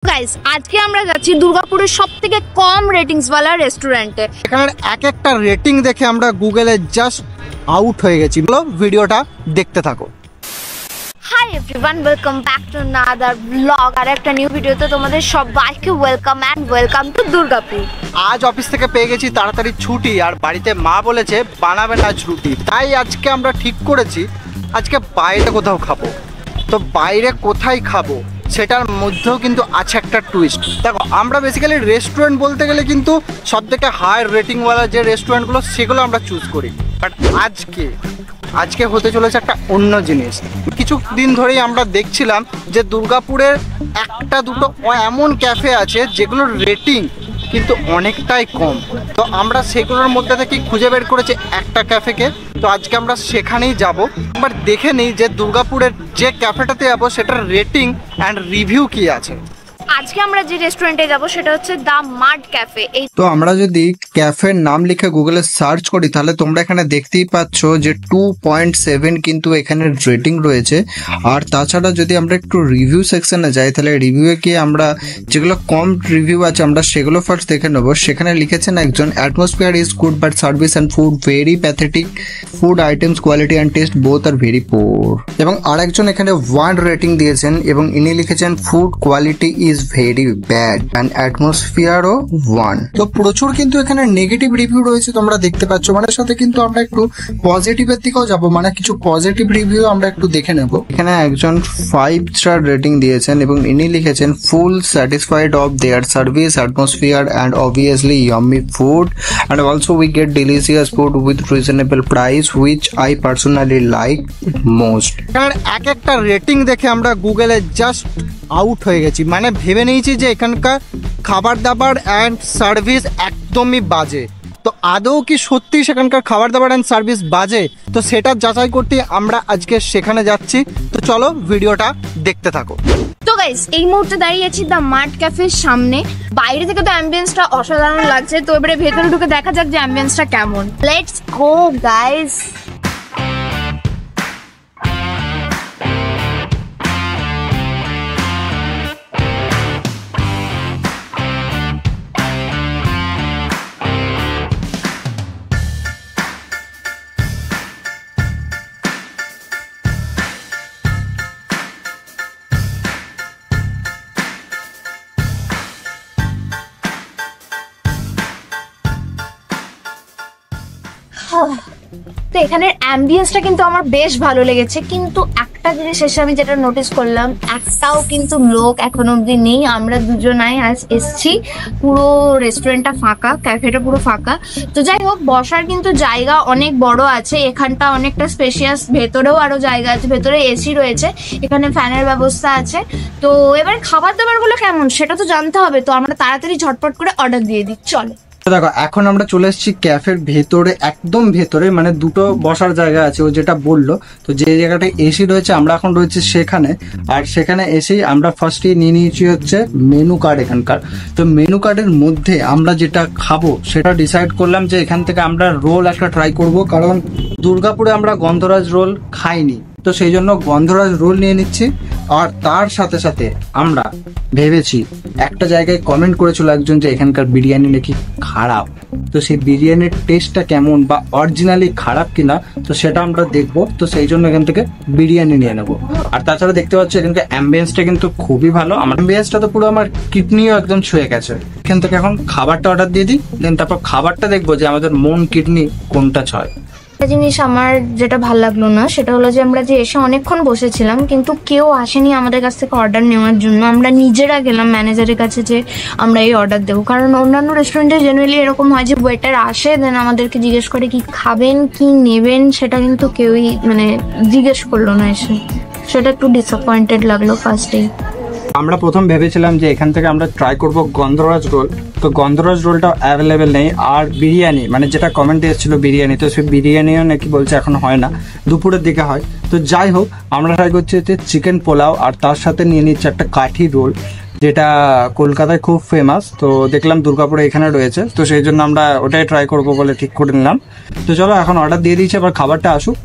Guys আজকে আমরা যাচ্ছি দুর্গাপুরের সবথেকে কম রেটিংস वाला রেস্টুরেন্টে। এখানে এক একটা রেটিং দেখে আমরা গুগলে জাস্ট আউট হয়ে গেছি। বলো ভিডিওটা দেখতে থাকো। Hi everyone, welcome back to another blog আর একটা নিউ ভিডিওতে তোমাদের সবাইকে ওয়েলকাম টু দুর্গাপুর। আজ অফিস থেকে পেয়ে গেছি তাড়াতাড়ি ছুটি, আর বাড়িতে মা বলেছে বানাবে না রুটি, তাই আজকে আমরা ঠিক করেছি আজকে বাইরে কোথাও খাবো। তো বাইরে কোথায় খাবো সেটার মধ্যেও কিন্তু আছে একটা টুইস্ট। দেখো, আমরা বেসিক্যালি রেস্টুরেন্ট বলতে গেলে কিন্তু সব থেকে হাই রেটিংওয়ালা যে রেস্টুরেন্টগুলো সেগুলো আমরা চুজ করি, বাট আজকে হতে চলেছে একটা অন্য জিনিস। কিছু দিন ধরেই আমরা দেখছিলাম যে দুর্গাপুরের একটা দুটো এমন ক্যাফে আছে যেগুলোর রেটিং কিন্তু অনেকটাই কম। তো আমরা সেগুলোর মধ্যে থেকে খুঁজে বের করেছি একটা ক্যাফেকে। তো আজকে আমরা সেখানেই যাব, একবার দেখে নিই যে দুর্গাপুরের যে ক্যাফেটাতে যাবো সেটার রেটিং অ্যান্ড রিভিউ কি আছে। আজকে আমরা যে রেস্টুরেন্টে যাব সেটা হচ্ছে দ্য মাড ক্যাফে। এই তো আমরা যদি ক্যাফের নাম লিখে গুগলে সার্চ করি তাহলে তোমরা এখানে দেখতেই পাচ্ছ যে 2.7 কিন্তু এখানে রেটিং রয়েছে। আর তাছাড়া যদি আমরা একটু রিভিউ সেকশনে যাই তাহলে রিভিউয়ে গিয়ে আমরা যেগুলো কম রিভিউ আছে আমরা সেগুলো ফার্স্ট দেখে নেবো। সেখানে লিখেছেন একজন, atmosphere is good but service and food very pathetic, food items quality and taste both are very poor. এবং আরেকজন এখানে 1 রেটিং দিয়েছেন এবং ইনি লিখেছেন food quality is very bad and অ্যাটমসফিয়ারও 1। তো প্রচুর কিন্তু এখানে নেগেটিভ রিভিউ রয়েছে তোমরা দেখতে পাচ্ছ। মানে সাথে কিন্তু আমরা একটু পজিটিভের দিকেও যাব, মানে কিছু পজিটিভ রিভিউ আমরা একটু দেখে নেব। এখানে একজন 5 স্টার রেটিং দিয়েছেন এবং ইনি লিখেছেন full satisfied of their service, atmosphere and obviously yummy food and also we get delicious food with reasonable price which I personally like most. এখানে এক একটা রেটিং দেখে আমরা গুগলে জাস্ট আউট হয়ে গেছি। মানে ভেবে নিয়েছি যে এখানকার খাবার দাবার অ্যান্ড সার্ভিস একদমই বাজে। তো আদৌ কি সত্যি সেখানকার খাবার দাবার অ্যান্ড সার্ভিস বাজে? তো সেটা যাচাই করতে আমরা আজকে সেখানে যাচ্ছি। তো চলো ভিডিওটা দেখতে থাকো। তো গাইস এই মুহূর্তে দাঁড়িয়ে আছি দ্য মাড ক্যাফের সামনে। বাইরে থেকে তো অ্যাম্বিয়েন্সটা অসাধারণ লাগছে, তো এবারে ভেতরে ঢুকে দেখা যাক যে অ্যাম্বিয়েন্সটা কেমন। Let's go guys. তো এখানের অ্যাম্বিয়েন্সটা কিন্তু আমার বেশ ভালো লেগেছে, কিন্তু একটা জিনিস এসে আমি যেটা নোটিস করলাম, একটাও কিন্তু লোক এখন অবধি নেই। আমরা দুজনাই আজ এসছি, পুরো রেস্টুরেন্টটা ফাঁকা, ক্যাফেটা পুরো ফাঁকা। তো যাই হোক, বসার কিন্তু জায়গা অনেক বড় আছে, এখানটা অনেকটা স্পেশিয়াস, ভেতরেও আরো জায়গা আছে, ভেতরে এসি রয়েছে, এখানে ফ্যানের ব্যবস্থা আছে। তো এবার খাবার দাবারগুলো কেমন সেটা তো জানতে হবে, তো আমরা তাড়াতাড়ি ঝটপট করে অর্ডার দিয়ে দিই, চলো। দেখো, এখন আমরা চলে এসেছি ক্যাফের ভেতরে, একদম ভেতরে, মানে দুটো বসার জায়গা আছে ও যেটা বললো। তো যে জায়গাটা এসি রয়েছে আমরা এখন রয়েছে সেখানে, আর সেখানে এসেই আমরা ফার্স্টেই নিয়ে নিয়েছি হচ্ছে মেনু কার্ড এখানকার। তো মেনু কার্ডের মধ্যে আমরা যেটা খাবো সেটা ডিসাইড করলাম যে এখান থেকে আমরা রোল একটা ট্রাই করব, কারণ দুর্গাপুরে আমরা গন্ধরাজ রোল খাইনি, তো সেই জন্য গন্ধরাজ রোল নিয়ে নিচ্ছি। আর তার সাথে সাথে আমরা ভেবেছি, একটা জায়গায় কমেন্ট করেছিল একজন যে এখানকার বিরিয়ানি নাকি খারাপ, তো সেই বিরিয়ানির টেস্টটা কেমন বা অরিজিনালি খারাপ কিনা তো সেটা আমরা দেখবো। তো সেই জন্য এখান থেকে বিরিয়ানি নিয়ে নেবো। আর তাছাড়া দেখতে পাচ্ছি এখানকার অ্যাম্বিয়েন্সটা কিন্তু খুবই ভালো। আমার অ্যাম্বিয়েন্সটা তো পুরো আমার কিডনিও একদম ছুঁয়ে গেছে। এখান থেকে এখন খাবারটা অর্ডার দিয়ে দিই, দেন তারপর খাবারটা দেখবো যে আমাদের মন কিডনি কোনটা ছয়। একটা জিনিস আমার যেটা ভালো লাগলো না সেটা হলো যে আমরা যে এসে অনেকক্ষণ বসেছিলাম কিন্তু কেউ আসেনি আমাদের কাছ থেকে অর্ডার নেওয়ার জন্য। আমরা নিজেরা গেলাম ম্যানেজারের কাছে যে আমরা এই অর্ডার দেবো, কারণ অন্যান্য রেস্টুরেন্টে জেনারেলি এরকম হয় যে ওয়েটার আসে, দেন আমাদেরকে জিজ্ঞেস করে কি খাবেন কি নেবেন, সেটা কিন্তু কেউই মানে জিজ্ঞেস করলো না এসে। সেটা একটু ডিসঅ্যাপয়েন্টেড লাগলো ফার্স্টেই। আমরা প্রথম ভেবেছিলাম যে এখান থেকে আমরা ট্রাই করব গন্ধরাজ রোল, তো গন্ধরাজ রোলটা অ্যাভেলেবেল নেই। আর বিরিয়ানি, মানে যেটা কমেন্টে এসেছিলো বিরিয়ানি, তো সেই বিরিয়ানিও নাকি বলছে এখন হয় না, দুপুরের দিকে হয়। তো যাই হোক, আমরা ট্রাই করছি হচ্ছে চিকেন পোলাও, আর তার সাথে নিয়ে নিচ্ছে একটা কাঠি রোল, যেটা কলকাতায় খুব ফেমাস। তো দেখলাম দুর্গাপুরে এখানে রয়েছে, তো সেই জন্য আমরা ওটাই ট্রাই করবো বলে ঠিক করে নিলাম। তো চলো এখন অর্ডার দিয়ে দিয়েছি, আবার খাবারটা আসুক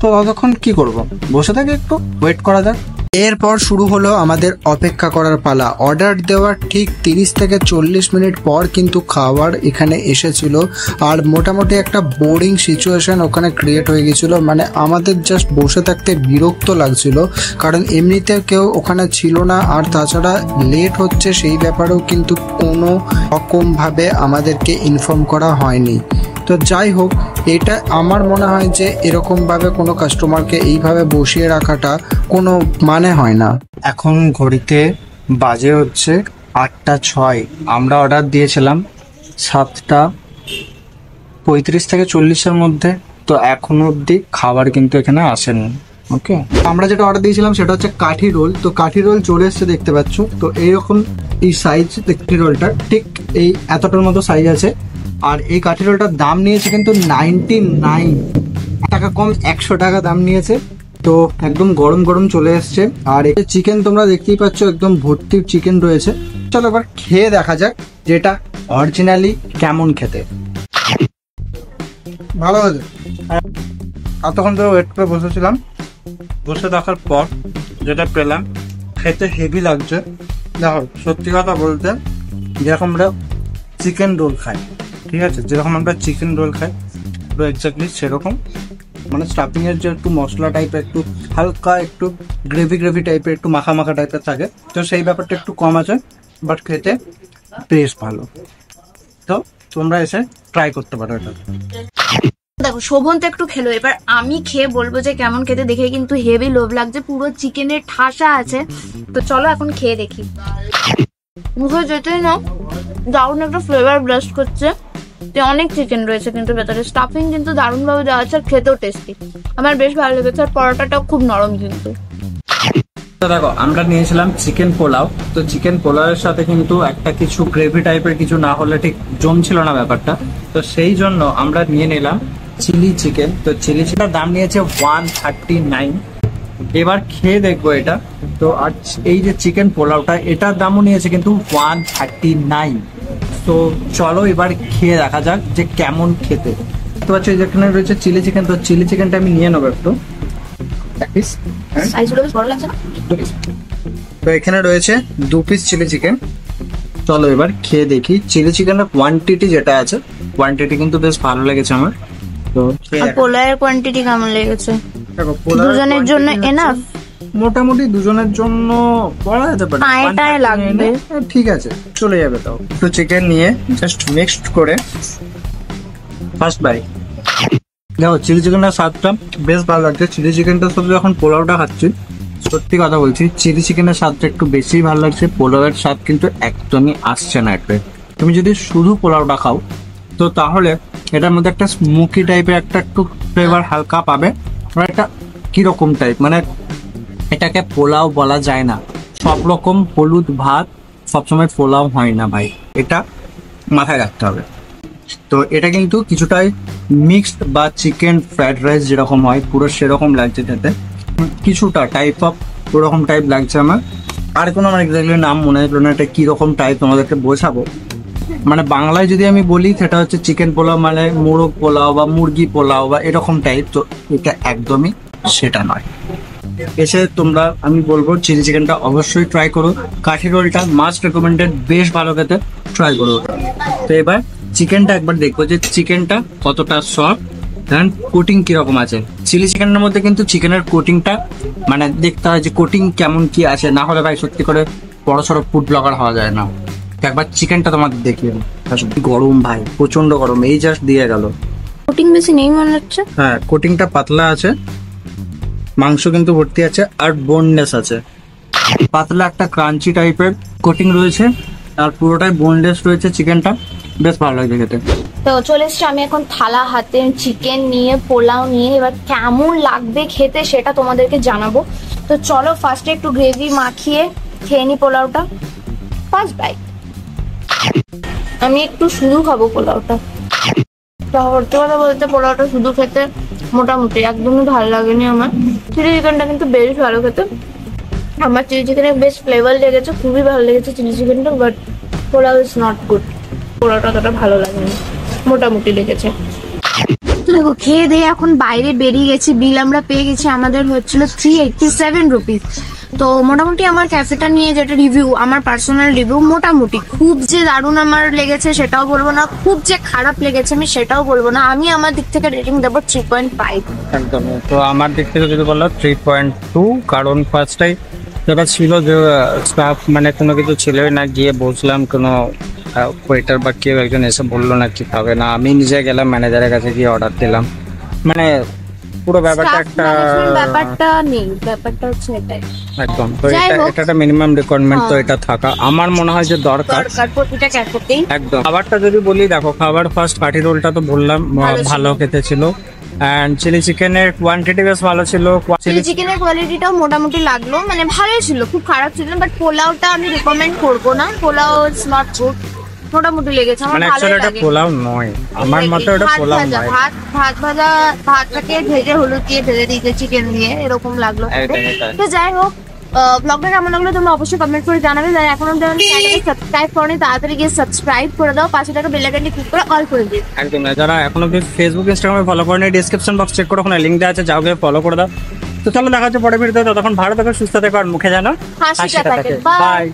তো ততক্ষণ কি করব, বসে থাকি, একটু ওয়েট করা যাক। এরপর শুরু হলো আমাদের অপেক্ষা করার পালা। অর্ডার দেওয়ার ঠিক 30 থেকে 40 মিনিট পর কিন্তু খাবার এখানে এসেছিল, আর মোটামুটি একটা বোরিং সিচুয়েশন ওখানে ক্রিয়েট হয়ে গেছিল। মানে আমাদের জাস্ট বসে থাকতে বিরক্ত লাগছিল, কারণ এমনিতে কেউ ওখানে ছিল না, আর তাছাড়া লেট হচ্ছে সেই ব্যাপারেও কিন্তু কোনো রকমভাবে আমাদেরকে ইনফর্ম করা হয়নি। তো যাই হোক, এটা আমার মনে হয় যে এরকমভাবে কোনো কাস্টমারকে এইভাবে বসিয়ে রাখাটা কোনো মানে হয় না। এখন ঘড়িতে বাজে হচ্ছে 8টা 6। আমরা অর্ডার দিয়েছিলাম 7টা 35 থেকে 40-এর মধ্যে, তো এখনো অবধি খাবার কিন্তু এখানে আসেনি। ওকে, আমরা যেটা অর্ডার দিয়েছিলাম সেটা হচ্ছে কাঠি রোল। তো কাঠি রোল চলে এসছে দেখতে পাচ্ছ। তো এইরকম এই সাইজ কাঠি রোলটা ঠিক এই এতটার মতো সাইজ আছে, আর এই কাঠি রোলটার দাম নিয়েছে কিন্তু 99 টাকা, কম 100 টাকা দাম নিয়েছে। তো একদম গরম গরম চলে এসছে, আর এই চিকেন তোমরা দেখতেই পাচ্ছ একদম ভর্তি চিকেন রয়েছে। চলো এবার খেয়ে দেখা যাক যেটা অরিজিনালি কেমন খেতে। ভালো আছে। এতক্ষণ ধরে ওয়েট করে বসেছিলাম, বসে দেখার পর যেটা পেলাম খেতে হেভি লাগছে। দেখো, সত্যি কথা বলতে যেরকম আমরা চিকেন রোল খাই, ঠিক আছে, যেরকম আমরা চিকেন রোল খাই পুরো এক্স্যাক্টলি সেরকম। মানে স্টাফিং এর যে একটু মশলা টাইপের, একটু হালকা একটু গ্রেভি টাইপের, একটু মাখা মাখা টাইপের থাকে, তো সেই ব্যাপারটা একটু কম আছে, বাট খেতে বেশ ভালো। তো তোমরা এসে ট্রাই করতে পারো এটা। দেখো, শোভন তো একটু খেলো, এবার আমি খেয়ে বলবো যে কেমন খেতে। দেখে কিন্তু হেভি লোভ লাগছে, পুরো চিকেনের ঠাসা আছে। তো চলো এখন খেয়ে দেখি। মুখে যেতেই না দারুণ একটা ফ্লেভার ব্লাস্ট করছে। অনেক চিকেন রয়েছে কিন্তু ভেতরে, স্টাফিং কিন্তু দারুণ ভাবে দেওয়া আছে, আর খেতেও টেস্টি। আমার বেশ ভালো লেগেছে, আর পরোটাটাও খুব নরম কিন্তু। দেখো, আমরা নিয়েছিলাম চিকেন পোলাও। তো চিকেন পোলাওয়ের সাথে কিন্তু একটা কিছু গ্রেভি টাইপের কিছু না হলে ঠিক জমছিল না ব্যাপারটা, তো সেই জন্য আমরা নিয়ে নিলাম চিলি চিকেন। তো চিলি চিকেনের দাম নিয়েছে 139। এবার খেয়ে দেখবো এটা। তো আর এই যে চিকেন পোলাওটা, এটার দামও নিয়েছে কিন্তু 139। তো চলো এবার খেয়ে দেখা যাক যে কেমন খেতে। তো আচ্ছা, যেখানে রয়েছে চিলি চিকেন, তো চিলি চিকেনটা আমি নিয়ে নেবো একটু। তো এখানে রয়েছে 2 পিস চিলি চিকেন। চলো এবার খেয়ে দেখি চিলি চিকেনের কোয়ান্টিটি যেটা আছে, কোয়ান্টিটি কিন্তু বেশ ভালো লেগেছে আমার। তো পোলাওয়ের কোয়ান্টিটি কেমন লেগেছে? দেখো, দুজনের জন্য এনাফ? মোটামুটি দুজনের জন্য বলা যেতে পারে, টায় লাগবে, ঠিক আছে, চলে যাবে। তাও তো চিকেন নিয়ে জাস্ট মিক্সড করে ফার্স্ট বাই। দেখো, চিলি চিকেনটা স্বাদটা বেশ ভালো লাগছে। চিলি চিকেনটার সাথে যখন পোলাওটা খাচ্ছি, সত্যি কথা বলছি, চিলি চিকেনের স্বাদটা একটু বেশি ভালো লাগছে। পোলাওয়ের স্বাদ কিন্তু একদমই আসছে না একটা। তুমি যদি শুধু পোলাওটা খাও, তো তাহলে এটার মধ্যে একটা স্মোকি টাইপের একটা একটু ফ্লেভার হালকা পাবে। একটা কিরকম টাইপ, মানে এটাকে পোলাও বলা যায় না। সব রকম হলুদ ভাত সবসময় পোলাও হয় না ভাই, এটা মাথায় রাখতে হবে। তো এটা কিন্তু কিছুটাই মিক্সড বা চিকেন ফ্রাইড রাইস যেরকম হয় পুরো সেরকম লাগছে খেতে, কিছুটা টাইপ অফ ওরকম টাইপ লাগছে আমার। আর কোনো আমার এক্স্যাক্টলি নাম মনে হলো না এটা কিরকম টাইপ, তোমাদেরকে বোঝাবো। মানে বাংলায় যদি আমি বলি সেটা হচ্ছে চিকেন পোলাও, মানে মোরগ পোলাও বা মুরগি পোলাও বা এরকম টাইপ। তো এটা একদমই সেটা নয়। এসে তোমরা, আমি বলবো চিলি চিকেনটা অবশ্যই ট্রাই করো। কাঠি রোলটা মাস্ট রেকমেন্ডেড, বেশ ভালো খেতে, ট্রাই করো। তো এবার চিকেনটা একবার দেখবো যে চিকেনটা কতটা সফট, দেন কোটিং কিরকম আছে। চিলি চিকেনের মধ্যে কিন্তু চিকেনের কোটিংটা মানে দেখতে হয় যে কোটিং কেমন কি আছে, না হলে ভাই সত্যি করে বড় সড়ো ফুড ব্লগার হওয়া যায় না। একবার চিকেনটা তোমাদের দেখিয়ে গরম ভাই, প্রচন্ড গরম, এই জাস্ট দিয়ে গেল। কোটিং বেশি নেই মনে হচ্ছে। হ্যাঁ, কোটিংটা পাতলা আছে, মাংস কিন্তু ভর্তি আছে, আর বোনলেস আছে। পাতলা একটা ক্রাঞ্চি টাইপের কোটিং রয়েছে, আর পুরোটাই বোনলেস রয়েছে চিকেনটা, বেশ ভালো লাগছে খেতে। তো চলে এসছি আমি এখন থালা হাতে চিকেন নিয়ে, পোলাও নিয়ে। এবার কেমন লাগবে খেতে সেটা তোমাদেরকে জানাবো। তো চলো ফার্স্টে একটু গ্রেভি মাখিয়ে খেয়ে নি পোলাওটা। First bite. আমি একটু শুধু খাবো পোলাওটা। সত্যি কথা বলতে পোলাওটা শুধু খেতে মোটামুটি একদমই ভালো লাগেনি আমার। চিলি চিকেনটা কিন্তু বেশ ভালো খেতে। আমার চিলি চিকেনের বেশ ফ্লেভার লেগেছে, খুবই ভালো লেগেছে চিলি চিকেনটা, but pulao is not good. পোলাওটা অতটা ভালো লাগেনি, মোটামুটি লেগেছে। তো দেখো খেয়ে দিয়ে এখন বাইরে বেরিয়ে গেছি, বিল আমরা পেয়ে গেছি, আমাদের হচ্ছিল 387 রুপিস। তো মোটামুটি আমার ক্যাফেটা নিয়ে যেটা রিভিউ, আমার পার্সোনাল রিভিউ, মোটামুটি খুব যে দারুণ আমার লেগেছে সেটাও বলবো না, খুব যে খারাপ লেগেছে আমি সেটাও বলবো না। আমি আমার দিক থেকে রেটিং দেবো 3.5। একদমই। তো আমার দিক থেকে যদি বলো 3.2, কারণ ফার্স্টটাই যেটা ছিল যে স্টাফ মানে কোনো কিছু ছিলই না, গিয়ে বসলাম কোনো ওয়েটার বা কেউ একজন এসে বললো না কি খাবে না, আমি নিজে গেলাম ম্যানেজারের কাছে গিয়ে অর্ডার দিলাম, মানে পুরো ব্যাপারটা একটা ব্যাপারটা নেই, ব্যাপারটা হচ্ছে এটাই। একদম। তো যাই এটা হোক। এটা একটা মিনিমাম রিকোয়ারমেন্ট, তো এটা থাকা আমার মনে হয় যে দরকার। দরকার প্রতিটা ক্যাফেতেই। একদম। খাবারটা যদি বলি, দেখো খাবার ফার্স্ট কাঠি রোলটা তো বললাম ভালো ছিল। ভালো খেতে ছিল, অ্যান্ড চিলি চিকেনের কোয়ান্টিটি বেশ ভালো ছিল। চিলি চিকেনের কোয়ালিটিটাও মোটামুটি লাগলো, মানে ভালোই ছিল, খুব খারাপ ছিল না। বাট পোলাওটা আমি রেকমেন্ড করবো না, পোলাও ইটস নট গুড। মোটামুটি লেগেছে আমার, মানে ভালোই অ্যাকচুয়ালি এটা লাগে। পোলাও নয়, আমার মতে ওটা ভাত পোলাও ভাজা, নয়। ভাত ভাজা, ভাতটাকে ভেজে হলুদ দিয়ে ভেজে দিয়েছে চিকেন দিয়ে, এরকম লাগলো খেতে। এটাই। তো যাই হোক, ব্লগটা কেমন লাগলো তোমরা অবশ্যই কমেন্ট করে জানাবে। যারা এখনো চ্যানেলকে সাবস্ক্রাইব করনি তাড়াতাড়ি গিয়ে সাবস্ক্রাইব করে দাও, পাশে থাকা বেল আইকনটি ক্লিক করে অল করে দিও। একদম। যারা এখনো ফেসবুক ইনস্টাগ্রামে ফলো করেনি, ডিসক্রিপশন বক্স চেক করে ওখানে লিঙ্ক দেওয়া আছে, যাও গিয়ে ফলো করে দাও। তো চলো দেখা হচ্ছে পরে ভিডিওতে, ততক্ষণ ভালো থেকো, সুস্থ থেকো, আর মুখে জানো হাসিটা থাকে। Bye. বাই।